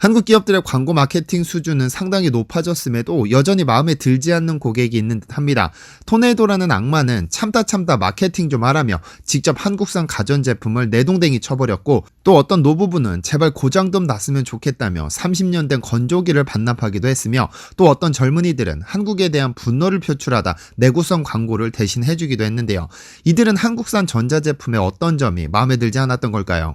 한국 기업들의 광고 마케팅 수준은 상당히 높아졌음에도 여전히 마음에 들지 않는 고객이 있는 듯 합니다. 토네이도라는 악마는 참다 마케팅 좀 하라며 직접 한국산 가전제품을 내동댕이 쳐버렸고, 또 어떤 노부부는 제발 고장 좀 났으면 좋겠다며 30년 된 건조기를 반납하기도 했으며, 또 어떤 젊은이들은 한국에 대한 분노를 표출하다 내구성 광고를 대신 해주기도 했는데요. 이들은 한국산 전자제품의 어떤 점이 마음에 들지 않았던 걸까요?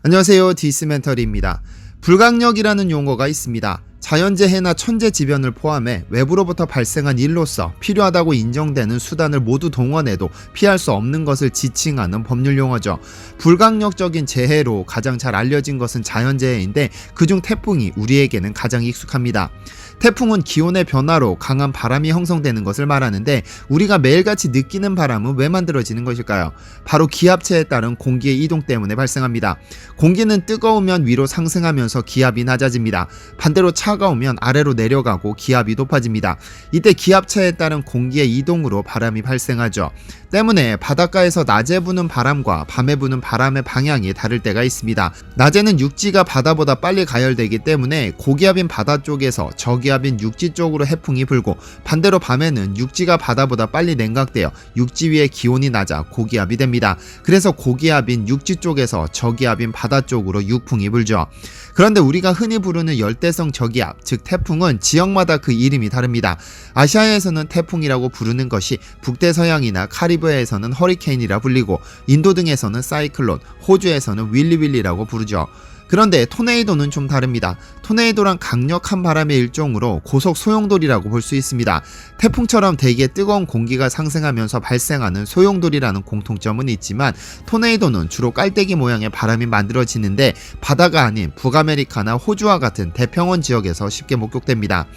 안녕하세요, 디스멘터리입니다. 불강력이라는 용어가 있습니다. 자연재해나 천재지변을 포함해 외부로부터 발생한 일로서 필요하다고 인정되는 수단을 모두 동원해도 피할 수 없는 것을 지칭하는 법률 용어죠. 불강력적인 재해로 가장 잘 알려진 것은 자연재해인데, 그중 태풍이 우리에게는 가장 익숙합니다. 태풍은 기온의 변화로 강한 바람이 형성되는 것을 말하는데, 우리가 매일같이 느끼는 바람은 왜 만들어지는 것일까요? 바로 기압체에 따른 공기의 이동 때문에 발생합니다. 공기는 뜨거우면 위로 상승하면서 기압이 낮아집니다. 반대로 차가우면 아래로 내려가고 기압이 높아집니다. 이때 기압차에 따른 공기의 이동으로 바람이 발생하죠. 때문에 바닷가에서 낮에 부는 바람과 밤에 부는 바람의 방향이 다를 때가 있습니다. 낮에는 육지가 바다보다 빨리 가열되기 때문에 고기압인 바다 쪽에서 저기압인 육지 쪽으로 해풍이 불고, 반대로 밤에는 육지가 바다보다 빨리 냉각되어 육지 위의 기온이 낮아 고기압이 됩니다. 그래서 고기압인 육지 쪽에서 저기압인 바다 쪽으로 육풍이 불죠. 그런데 우리가 흔히 부르는 열대성 저기압, 즉 태풍은 지역마다 그 이름이 다릅니다. 아시아에서는 태풍이라고 부르는 것이 북대서양이나 카리브해에서는 허리케인이라 불리고, 인도 등에서는 사이클론, 호주에서는 윌리윌리라고 부르죠. 그런데 토네이도는 좀 다릅니다. 토네이도란 강력한 바람의 일종으로 고속 소용돌이라고 볼 수 있습니다. 태풍처럼 대기에 뜨거운 공기가 상승하면서 발생하는 소용돌이라는 공통점은 있지만, 토네이도는 주로 깔때기 모양의 바람이 만들어지는데 바다가 아닌 북아메리카나 호주와 같은 대평원 지역에서 쉽게 목격됩니다.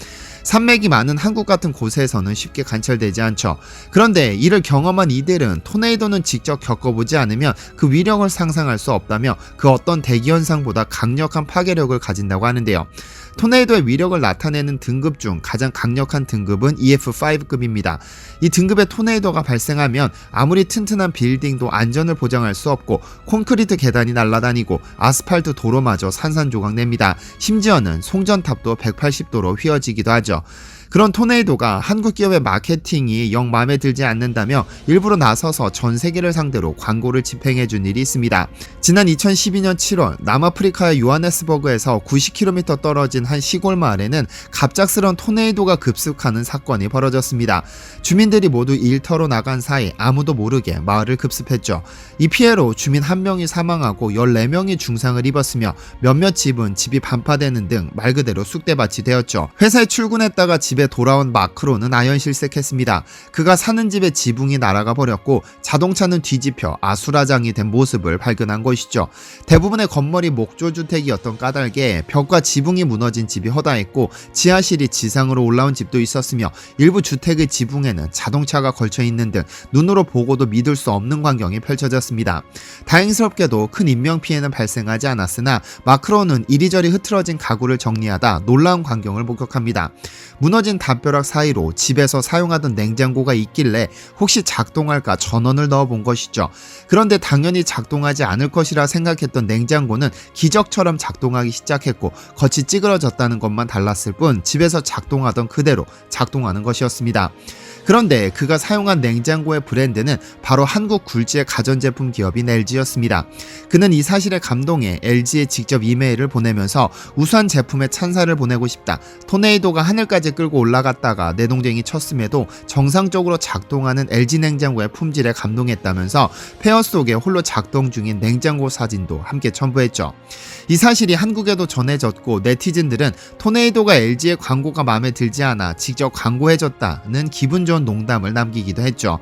산맥이 많은 한국 같은 곳에서는 쉽게 관찰되지 않죠. 그런데 이를 경험한 이들은 토네이도는 직접 겪어보지 않으면 그 위력을 상상할 수 없다며 그 어떤 대기현상보다 강력한 파괴력을 가진다고 하는데요. 토네이도의 위력을 나타내는 등급 중 가장 강력한 등급은 EF5급입니다. 이 등급의 토네이도가 발생하면 아무리 튼튼한 빌딩도 안전을 보장할 수 없고, 콘크리트 계단이 날아다니고 아스팔트 도로마저 산산조각 냅니다. 심지어는 송전탑도 180도로 휘어지기도 하죠. 그런 토네이도가 한국 기업의 마케팅이 영 마음에 들지 않는다며 일부러 나서서 전 세계를 상대로 광고를 집행해준 일이 있습니다. 지난 2012년 7월 남아프리카의 요하네스버그에서 90km 떨어진 한 시골 마을에는 갑작스런 토네이도가 급습하는 사건이 벌어졌습니다. 주민들이 모두 일터로 나간 사이 아무도 모르게 마을을 급습했죠. 이 피해로 주민 1명이 사망하고 14명이 중상을 입었으며, 몇몇 집은 집이 반파되는 등 말 그대로 쑥대밭이 되었죠. 회사에 출근했다가 집에 돌아온 마크로는 아연실색했습니다. 그가 사는 집의 지붕이 날아가 버렸고 자동차는 뒤집혀 아수라장이 된 모습을 발견한 것이죠. 대부분의 건물이 목조주택이었던 까닭에 벽과 지붕이 무너진 집이 허다했고, 지하실이 지상으로 올라온 집도 있었으며, 일부 주택의 지붕에는 자동차가 걸쳐 있는 등 눈으로 보고도 믿을 수 없는 광경이 펼쳐졌습니다. 다행스럽게도 큰 인명피해는 발생하지 않았으나 마크로는 이리저리 흐트러진 가구를 정리하다 놀라운 광경을 목격합니다. 무너진 담벼락 사이로 집에서 사용하던 냉장고가 있길래 혹시 작동할까 전원을 넣어본 것이죠. 그런데 당연히 작동하지 않을 것이라 생각했던 냉장고는 기적처럼 작동하기 시작했고, 겉이 찌그러졌다는 것만 달랐을 뿐 집에서 작동하던 그대로 작동하는 것이었습니다. 그런데 그가 사용한 냉장고의 브랜드는 바로 한국 굴지의 가전제품 기업인 LG였습니다. 그는 이 사실에 감동해 LG에 직접 이메일을 보내면서 우수한 제품에 찬사를 보내고 싶다. 토네이도가 하늘까지 끌고 올라갔다가 내동댕이 쳤음에도 정상적으로 작동하는 LG 냉장고의 품질에 감동했다면서 폐허 속에 홀로 작동 중인 냉장고 사진도 함께 첨부했죠. 이 사실이 한국에도 전해졌고, 네티즌들은 토네이도가 LG의 광고가 마음에 들지 않아 직접 광고해줬다는 기분 좋은 농담을 남기기도 했죠.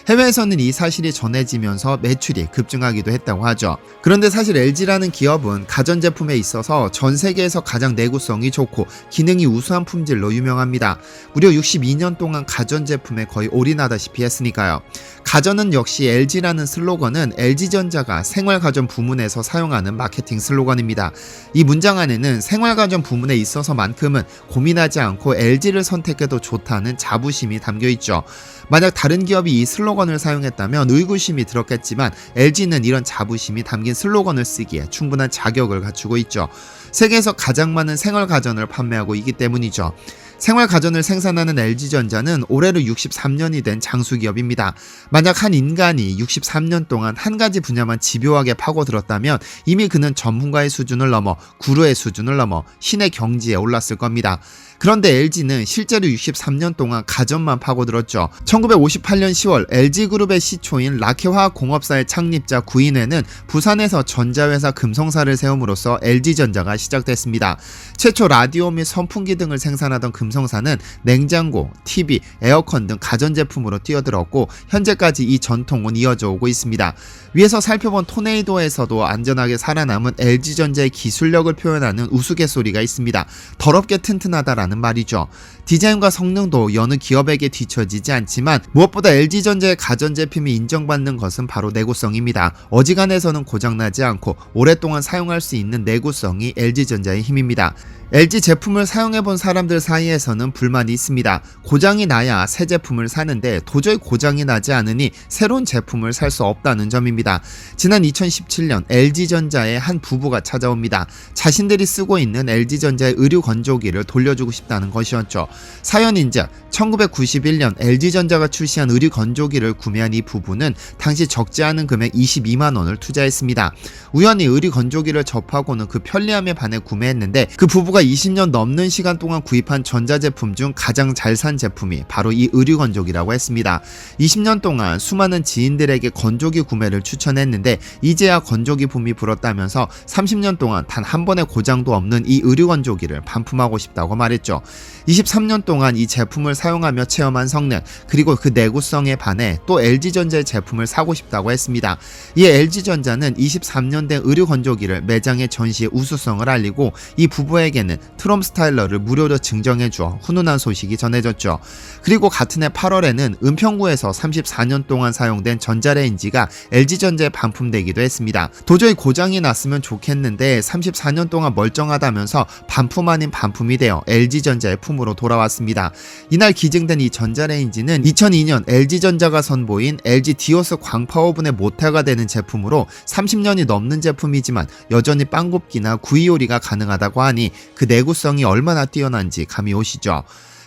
해외에서는 이 사실이 전해지면서 매출이 급증하기도 했다고 하죠. 그런데 사실 LG라는 기업은 가전제품에 있어서 전 세계에서 가장 내구성이 좋고 기능이 우수한 품질로 유명합니다. 무려 62년 동안 가전제품에 거의 올인하다시피 했으니까요. 가전은 역시 LG라는 슬로건은 LG전자가 생활가전 부문에서 사용하는 마케팅 슬로건입니다. 이 문장 안에는 생활가전 부문에 있어서만큼은 고민하지 않고 LG를 선택해도 좋다는 자부심이 담겨있죠. 만약 다른 기업이 이 슬로건을 슬로건을 사용했다면 의구심이 들었겠지만 LG는 이런 자부심이 담긴 슬로건을 쓰기에 충분한 자격을 갖추고 있죠. 세계에서 가장 많은 생활가전을 판매하고 있기 때문이죠. 생활가전을 생산하는 LG전자는 올해로 63년이 된 장수기업입니다. 만약 한 인간이 63년 동안 한 가지 분야만 집요하게 파고들었다면 이미 그는 전문가의 수준을 넘어 구루의 수준을 넘어 신의 경지에 올랐을 겁니다. 그런데 LG는 실제로 63년 동안 가전만 파고들었죠. 1958년 10월 LG그룹의 시초인 라케화학공업사의 창립자 구인회는 부산에서 전자회사 금성사를 세움으로써 LG전자가 시작됐습니다. 최초 라디오 및 선풍기 등을 생산하던 금성사는 냉장고, TV, 에어컨 등 가전제품으로 뛰어들었고 현재까지 이 전통은 이어져 오고 있습니다. 위에서 살펴본 토네이도에서도 안전하게 살아남은 LG전자의 기술력을 표현하는 우스갯소리가 있습니다. 더럽게 튼튼하다라는 말이죠. 디자인과 성능도 여느 기업에게 뒤처지지 않지만 무엇보다 LG전자의 가전제품이 인정받는 것은 바로 내구성입니다. 어지간해서는 고장나지 않고 오랫동안 사용할 수 있는 내구성이 LG전자의 힘입니다. LG 제품을 사용해본 사람들 사이에서는 불만이 있습니다. 고장이 나야 새 제품을 사는데 도저히 고장이 나지 않으니 새로운 제품을 살 수 없다는 점입니다. 지난 2017년 LG전자의 한 부부가 찾아옵니다. 자신들이 쓰고 있는 LG전자의 의류 건조기를 돌려주고 싶다는 것이었죠. 사연인즉 1991년 LG전자가 출시한 의류 건조기를 구매한 이 부부는 당시 적지 않은 금액 22만원을 투자했습니다. 우연히 의류 건조기를 접하고는 그 편리함에 반해 구매했는데 그 부부가 20년 넘는 시간 동안 구입한 전자제품 중 가장 잘 산 제품이 바로 이 의류 건조기라고 했습니다. 20년 동안 수많은 지인들에게 건조기 구매를 추천했는데 이제야 건조기 붐이 불었다면서 30년 동안 단 한 번의 고장도 없는 이 의류 건조기를 반품하고 싶다고 말했죠. 23년 동안 이 제품을 사용하며 체험한 성능 그리고 그 내구성에 반해 또 LG전자의 제품을 사고 싶다고 했습니다. 이에 LG전자는 23년 된 의류 건조기를 매장에 전시해 우수성을 알리고 이 부부에게는 트롬 스타일러를 무료로 증정해주어 훈훈한 소식이 전해졌죠. 그리고 같은 해 8월에는 은평구에서 34년 동안 사용된 전자레인지가 LG전자에 반품되기도 했습니다. 도저히 고장이 났으면 좋겠는데 34년 동안 멀쩡하다면서 반품 아닌 반품이 되어 LG전자의 품으로 돌아왔습니다. 이날 기증된 이 전자레인지는 2002년 LG전자가 선보인 LG 디오스 광파오븐의 모태가 되는 제품으로 30년이 넘는 제품이지만 여전히 빵 굽기나 구이 요리가 가능하다고 하니 그 내구성이 얼마나 뛰어난지 감이 오시죠.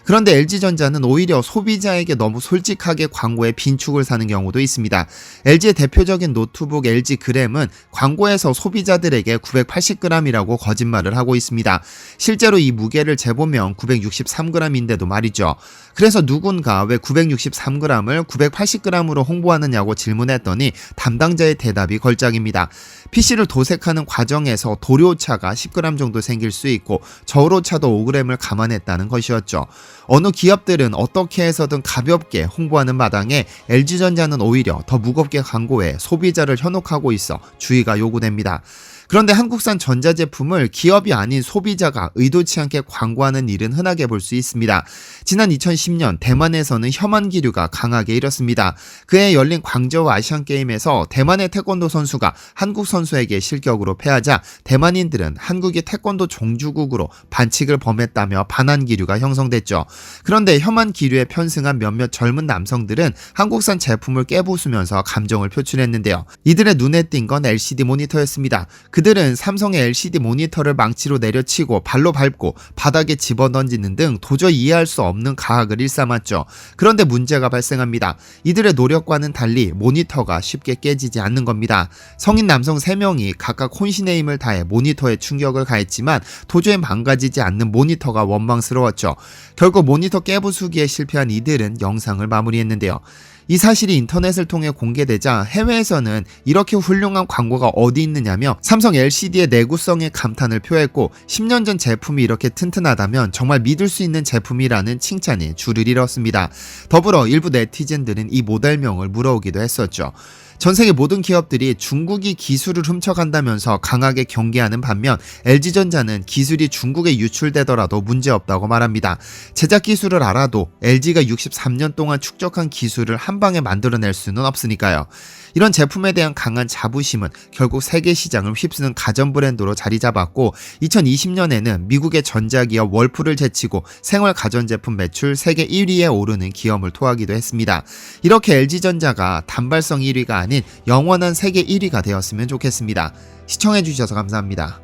그런데 LG전자는 오히려 소비자에게 너무 솔직하게 광고에 빈축을 사는 경우도 있습니다. LG의 대표적인 노트북 LG 그램은 광고에서 소비자들에게 980g이라고 거짓말을 하고 있습니다. 실제로 이 무게를 재보면 963g인데도 말이죠. 그래서 누군가 왜 963g을 980g으로 홍보하느냐고 질문했더니 담당자의 대답이 걸작입니다. PC를 도색하는 과정에서 도료오차가 10g 정도 생길 수 있고 저울오차도 5g을 감안했다는 것이었죠. 어느 기업들은 어떻게 해서든 가볍게 홍보하는 마당에 LG전자는 오히려 더 무겁게 광고해 소비자를 현혹하고 있어 주의가 요구됩니다. 그런데 한국산 전자제품을 기업이 아닌 소비자가 의도치 않게 광고하는 일은 흔하게 볼 수 있습니다. 지난 2010년 대만에서는 혐한 기류가 강하게 일었습니다. 그해 열린 광저우 아시안게임에서 대만의 태권도 선수가 한국 선수에게 실격으로 패하자 대만인들은 한국이 태권도 종주국으로 반칙을 범했다며 반한 기류가 형성됐죠. 그런데 혐한 기류에 편승한 몇몇 젊은 남성들은 한국산 제품을 깨부수면서 감정을 표출했는데요. 이들의 눈에 띈 건 LCD 모니터였습니다. 그들은 삼성의 LCD 모니터를 망치로 내려치고 발로 밟고 바닥에 집어던지는 등 도저히 이해할 수 없는 가학을 일삼았죠. 그런데 문제가 발생합니다. 이들의 노력과는 달리 모니터가 쉽게 깨지지 않는 겁니다. 성인 남성 3명이 각각 혼신의 힘을 다해 모니터에 충격을 가했지만 도저히 망가지지 않는 모니터가 원망스러웠죠. 결국 모니터 깨부수기에 실패한 이들은 영상을 마무리했는데요. 이 사실이 인터넷을 통해 공개되자 해외에서는 이렇게 훌륭한 광고가 어디 있느냐며 삼성 LCD의 내구성에 감탄을 표했고 10년 전 제품이 이렇게 튼튼하다면 정말 믿을 수 있는 제품이라는 칭찬이 줄을 이뤘습니다. 더불어 일부 네티즌들은 이 모델명을 물어오기도 했었죠. 전 세계 모든 기업들이 중국이 기술을 훔쳐간다면서 강하게 경계하는 반면 LG전자는 기술이 중국에 유출되더라도 문제없다고 말합니다. 제작 기술을 알아도 LG가 63년 동안 축적한 기술을 한 방에 만들어낼 수는 없으니까요. 이런 제품에 대한 강한 자부심은 결국 세계 시장을 휩쓰는 가전 브랜드로 자리 잡았고 2020년에는 미국의 전자기업 월풀을 제치고 생활 가전제품 매출 세계 1위에 오르는 기염을 토하기도 했습니다. 이렇게 LG전자가 단발성 1위가 아닌 영원한 세계 1위가 되었으면 좋겠습니다. 시청해주셔서 감사합니다.